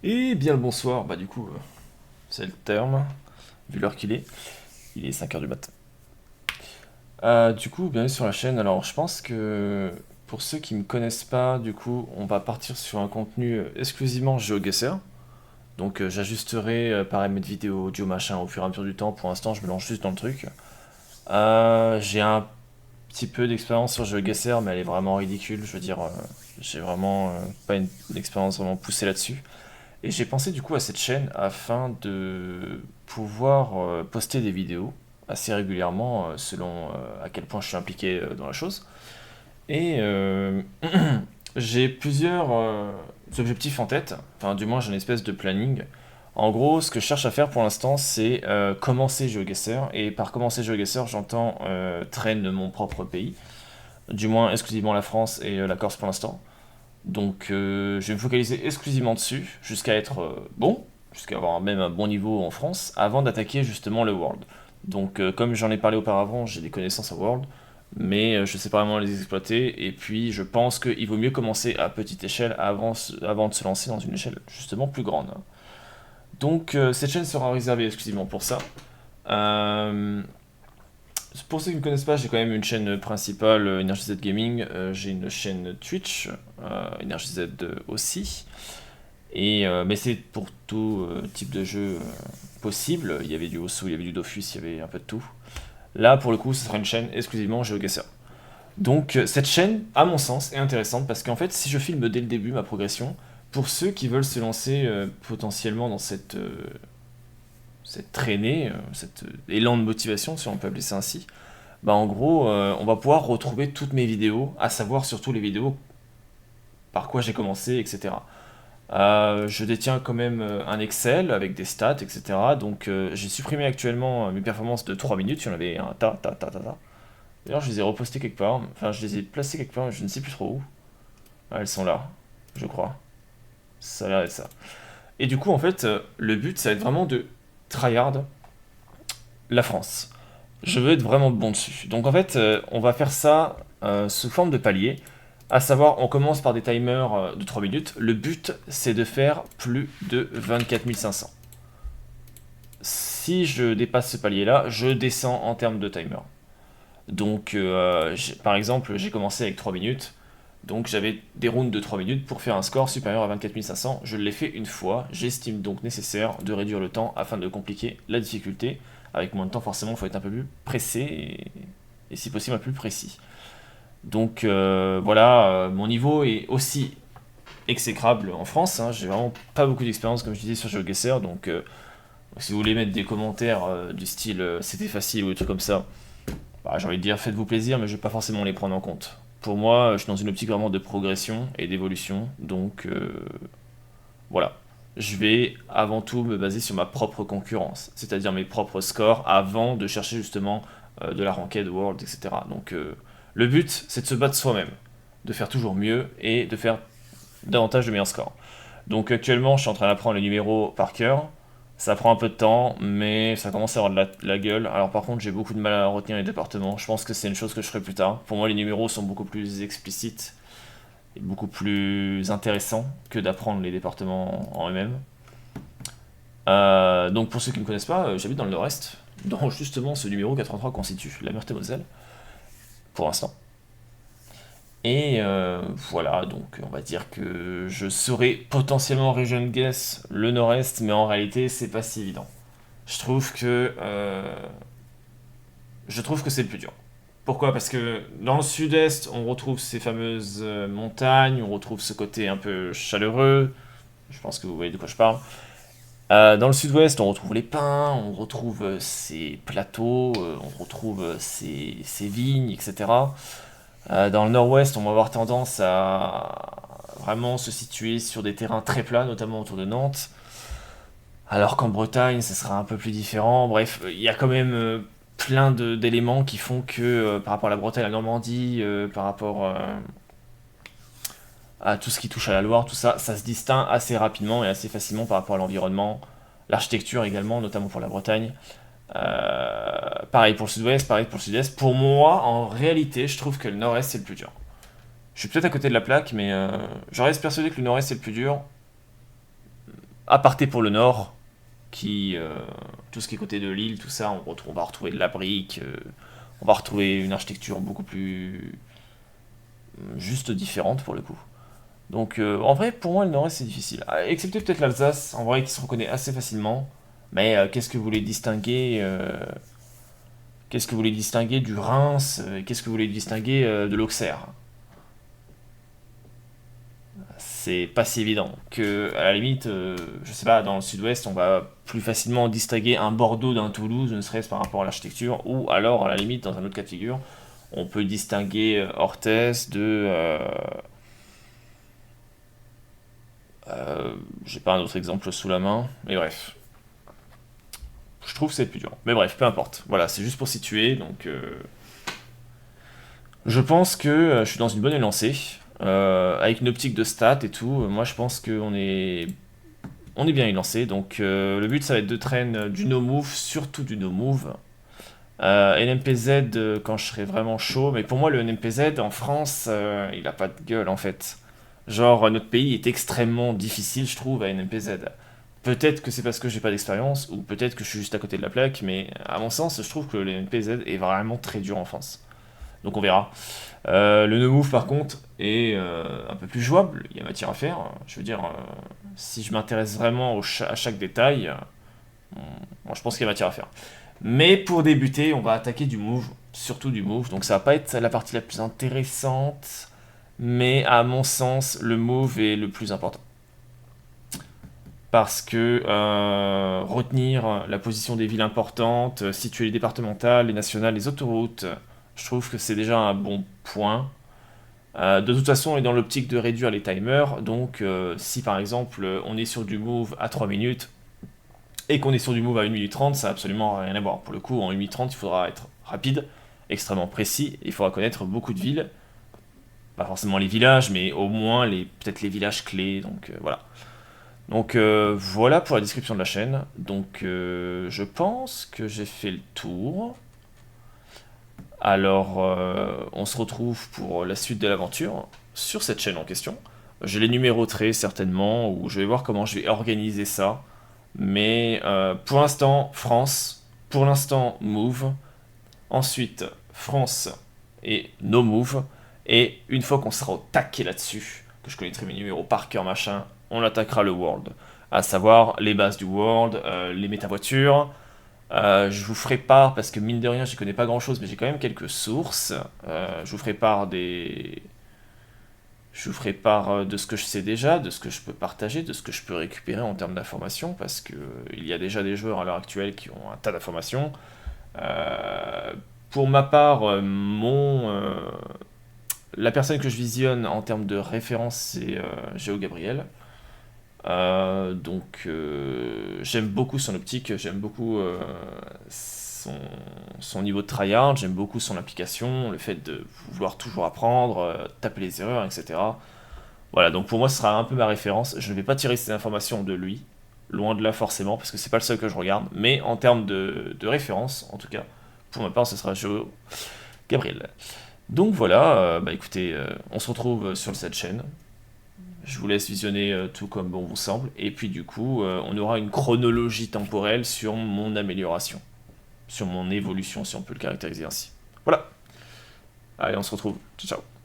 Et bien le bonsoir, bah du coup, c'est le terme, vu l'heure qu'il est. Il est 5 heures du matin. Du coup, bienvenue sur la chaîne. Alors, je pense que pour ceux qui me connaissent pas, du coup, on va partir sur un contenu exclusivement GeoGuessr. Donc, j'ajusterai paramètres vidéo, audio, machin au fur et à mesure du temps. Pour l'instant, je me lance juste dans le truc. J'ai un petit peu d'expérience sur GeoGuessr, mais elle est vraiment ridicule. Je veux dire, j'ai vraiment pas une expérience vraiment poussée là-dessus. Et j'ai pensé du coup à cette chaîne afin de pouvoir poster des vidéos assez régulièrement selon à quel point je suis impliqué dans la chose. Et j'ai plusieurs objectifs en tête, enfin du moins j'ai une espèce de planning. En gros, ce que je cherche à faire pour l'instant, c'est commencer GeoGuessr. Et par commencer GeoGuessr, j'entends traîne mon propre pays, du moins exclusivement la France et la Corse pour l'instant. Donc je vais me focaliser exclusivement dessus, jusqu'à être bon, jusqu'à avoir même un bon niveau en France, avant d'attaquer justement le World. Donc comme j'en ai parlé auparavant, j'ai des connaissances en World, mais je sais pas vraiment les exploiter, et puis je pense qu'il vaut mieux commencer à petite échelle avant de se lancer dans une échelle justement plus grande. Donc cette chaîne sera réservée exclusivement pour ça. Euh, pour ceux qui ne me connaissent pas, j'ai quand même une chaîne principale, EnergyZ Gaming. J'ai une chaîne Twitch, EnergyZ aussi. Mais c'est pour tout type de jeu possible. Il y avait du Osu, il y avait du Dofus, il y avait un peu de tout. Là, pour le coup, ce sera une chaîne exclusivement GeoGuessr. Donc, cette chaîne, à mon sens, est intéressante parce qu'en fait, si je filme dès le début ma progression, pour ceux qui veulent se lancer potentiellement dans cette traînée, cet élan de motivation, si on peut appeler ça ainsi, bah en gros, on va pouvoir retrouver toutes mes vidéos, à savoir surtout les vidéos par quoi j'ai commencé, etc. Je détiens quand même un Excel avec des stats, etc. Donc j'ai supprimé actuellement mes performances de 3 minutes, il y en avait un ta. D'ailleurs, je les ai repostées quelque part, enfin je les ai placées quelque part, je ne sais plus trop où. Ah, elles sont là, je crois. Ça a l'air d'être ça. Et du coup, en fait, le but, ça va être vraiment de tryhard la France. Je veux être vraiment bon dessus. Donc en fait, on va faire ça sous forme de palier. À savoir, on commence par des timers de 3 minutes. Le but, c'est de faire plus de 24 500. Si je dépasse ce palier-là, je descends en termes de timer. Donc, par exemple, j'ai commencé avec 3 minutes. Donc j'avais des rounds de 3 minutes pour faire un score supérieur à 24 500. Je l'ai fait une fois. J'estime donc nécessaire de réduire le temps afin de compliquer la difficulté. Avec moins de temps, forcément, il faut être un peu plus pressé et si possible un peu plus précis. Donc voilà, mon niveau est aussi exécrable en France. Hein. J'ai vraiment pas beaucoup d'expérience, comme je disais, sur GeoGuessr. Donc si vous voulez mettre des commentaires du style c'était facile ou des trucs comme ça, bah, j'ai envie de dire faites-vous plaisir, mais je vais pas forcément les prendre en compte. Pour moi, je suis dans une optique vraiment de progression et d'évolution. Donc voilà. Je vais avant tout me baser sur ma propre concurrence, c'est-à-dire mes propres scores, avant de chercher justement de la ranked world, etc. Donc le but, c'est de se battre soi-même, de faire toujours mieux et de faire davantage de meilleurs scores. Donc actuellement, je suis en train d'apprendre les numéros par cœur. Ça prend un peu de temps, mais ça commence à avoir de la gueule. Alors par contre, j'ai beaucoup de mal à retenir les départements. Je pense que c'est une chose que je ferai plus tard. Pour moi, les numéros sont beaucoup plus explicites et beaucoup plus intéressants que d'apprendre les départements en eux-mêmes. Donc pour ceux qui ne me connaissent pas, j'habite dans le nord-est, dont justement ce numéro 83 constitue la Meurthe-et-Moselle, pour l'instant. Et voilà, donc on va dire que je serais potentiellement region guess le nord-est, mais en réalité c'est pas si évident. Je trouve que c'est le plus dur. Pourquoi? Parce que dans le sud-est, on retrouve ces fameuses montagnes, on retrouve ce côté un peu chaleureux. Je pense que vous voyez de quoi je parle. Dans le sud-ouest, on retrouve les pins, on retrouve ces plateaux, on retrouve ces vignes, etc. Dans le nord-ouest, on va avoir tendance à vraiment se situer sur des terrains très plats, notamment autour de Nantes. Alors qu'en Bretagne, ce sera un peu plus différent. Bref, il y a quand même plein d'éléments qui font que par rapport à la Bretagne, à la Normandie, par rapport à tout ce qui touche à la Loire, tout ça, ça se distingue assez rapidement et assez facilement par rapport à l'environnement, l'architecture également, notamment pour la Bretagne. Pareil pour le sud-ouest, pareil pour le sud-est. Pour moi, en réalité, je trouve que le nord-est c'est le plus dur. Je suis peut-être à côté de la plaque, mais je reste persuadé que le nord-est c'est le plus dur. aparté pour le nord, tout ce qui est côté de l'île, tout ça, on va retrouver de la brique, on va retrouver une architecture beaucoup plus juste différente pour le coup. Donc en vrai, pour moi, le nord-est c'est difficile. Excepté peut-être l'Alsace, en vrai, qui se reconnaît assez facilement. Mais qu'est-ce que vous voulez distinguer qu'est-ce que vous voulez distinguer du Reims qu'est-ce que vous voulez distinguer de l'Auxerre? C'est pas si évident que, à la limite, je sais pas, dans le sud-ouest, on va plus facilement distinguer un Bordeaux d'un Toulouse, ne serait-ce par rapport à l'architecture, ou alors, à la limite, dans un autre cas de figure, on peut distinguer Orthez j'ai pas un autre exemple sous la main, mais bref. Je trouve que c'est plus dur. Mais bref, peu importe. Voilà, c'est juste pour situer, donc je pense que je suis dans une bonne élancée. Avec une optique de stats et tout, moi je pense on est bien élancé. Donc le but ça va être de traîner du no move, surtout du no move. NMPZ quand je serai vraiment chaud, mais pour moi le NMPZ en France il a pas de gueule en fait. Genre notre pays est extrêmement difficile je trouve à NMPZ. Peut-être que c'est parce que j'ai pas d'expérience, ou peut-être que je suis juste à côté de la plaque, mais à mon sens je trouve que le NMPZ est vraiment très dur en France. Donc on verra. Le no move par contre est un peu plus jouable, il y a matière à faire. Je veux dire, si je m'intéresse vraiment à chaque détail, moi, je pense qu'il y a matière à faire. Mais pour débuter, on va attaquer du move, surtout du move. Donc ça va pas être la partie la plus intéressante, mais à mon sens, le move est le plus important. Parce que retenir la position des villes importantes, situer les départementales, les nationales, les autoroutes, je trouve que c'est déjà un bon point. De toute façon, on est dans l'optique de réduire les timers, donc si par exemple on est sur du move à 3 minutes et qu'on est sur du move à 1 minute 30, ça n'a absolument rien à voir. Pour le coup, en 1 minute 30, il faudra être rapide, extrêmement précis, et il faudra connaître beaucoup de villes. Pas forcément les villages, mais au moins peut-être les villages clés, donc voilà. Donc voilà pour la description de la chaîne. Donc je pense que j'ai fait le tour. Alors on se retrouve pour la suite de l'aventure sur cette chaîne en question. Je les numéroterai certainement, ou je vais voir comment je vais organiser ça. Mais pour l'instant, France. Pour l'instant, Move. Ensuite, France et No Move. Et une fois qu'on sera au taquet là-dessus, que je connaîtrai mes numéros par cœur, machin, on attaquera le World. À savoir les bases du World, les métavoitures. Je vous ferai part, parce que mine de rien, je connais pas grand-chose, mais j'ai quand même quelques sources. Je vous ferai part Je vous ferai part de ce que je sais déjà, de ce que je peux partager, de ce que je peux récupérer en termes d'informations, parce que il y a déjà des joueurs à l'heure actuelle qui ont un tas d'informations. Euh, pour ma part, la personne que je visionne en termes de référence, c'est Géo Gabriel. Donc j'aime beaucoup son optique, j'aime beaucoup son niveau de tryhard, j'aime beaucoup son application, le fait de vouloir toujours apprendre, taper les erreurs, etc. Voilà, donc pour moi ce sera un peu ma référence. Je ne vais pas tirer ces informations de lui, loin de là forcément, parce que c'est pas le seul que je regarde, mais en termes de référence, en tout cas, pour ma part ce sera Géo Gabriel. Donc voilà, bah écoutez, on se retrouve sur cette chaîne. Je vous laisse visionner tout comme bon vous semble. Et puis du coup, on aura une chronologie temporelle sur mon amélioration. Sur mon évolution, si on peut le caractériser ainsi. Voilà. Allez, on se retrouve. Ciao, ciao.